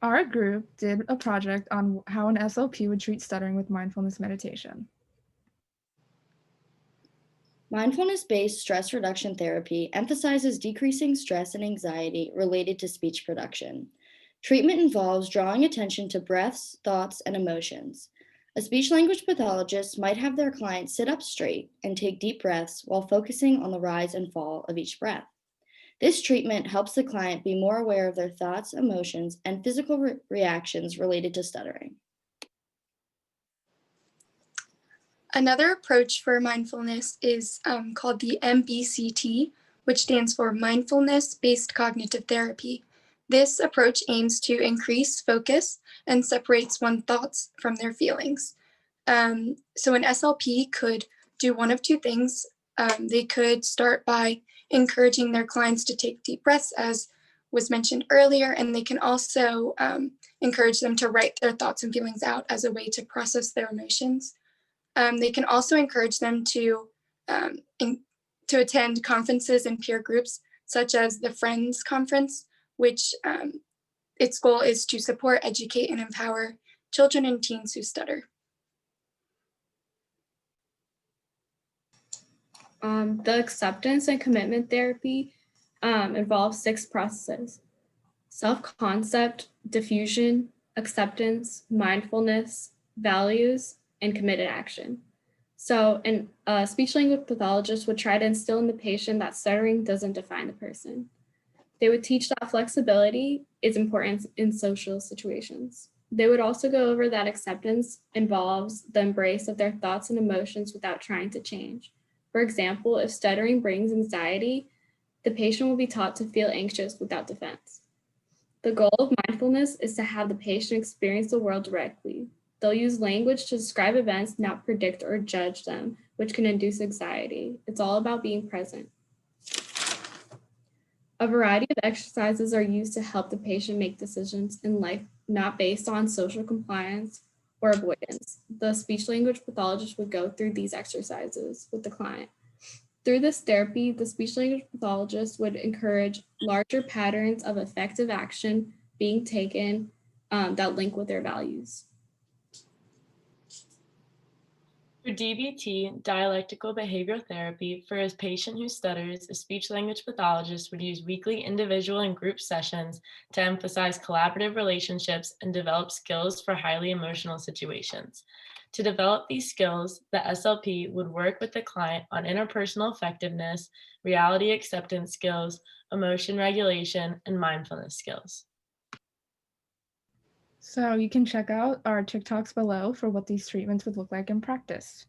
Our group did a project on how an SLP would treat stuttering with mindfulness meditation. Mindfulness-based stress reduction therapy emphasizes decreasing stress and anxiety related to speech production. Treatment involves drawing attention to breaths, thoughts, and emotions. A speech language pathologist might have their client sit up straight and take deep breaths while focusing on the rise and fall of each breath. This treatment helps the client be more aware of their thoughts, emotions, and physical reactions related to stuttering. Another approach for mindfulness is called the MBCT, which stands for Mindfulness-Based Cognitive Therapy. This approach aims to increase focus and separates one's thoughts from their feelings. So an SLP could do one of two things. They could start by encouraging their clients to take deep breaths, as was mentioned earlier, and they can also encourage them to write their thoughts and feelings out as a way to process their emotions. They can also encourage them to attend conferences and peer groups, such as the Friends Conference, which its goal is to support, educate, and empower children and teens who stutter. The acceptance and commitment therapy involves 6 processes: self-concept, diffusion, acceptance, mindfulness, values, and committed action. So a speech language pathologist would try to instill in the patient that stuttering doesn't define the person. They would teach that flexibility is important in social situations. They would also go over that acceptance involves the embrace of their thoughts and emotions without trying to change. For example, if stuttering brings anxiety, the patient will be taught to feel anxious without defense. The goal of mindfulness is to have the patient experience the world directly. They'll use language to describe events, not predict or judge them, which can induce anxiety. It's all about being present. A variety of exercises are used to help the patient make decisions in life not based on social compliance or avoidance. The speech language pathologist would go through these exercises with the client. Through this therapy, the speech language pathologist would encourage larger patterns of effective action being taken that link with their values. For DBT, dialectical behavioral therapy, for a patient who stutters, a speech language pathologist would use weekly individual and group sessions to emphasize collaborative relationships and develop skills for highly emotional situations. To develop these skills, the SLP would work with the client on interpersonal effectiveness, reality acceptance skills, emotion regulation, and mindfulness skills. So you can check out our TikToks below for what these treatments would look like in practice.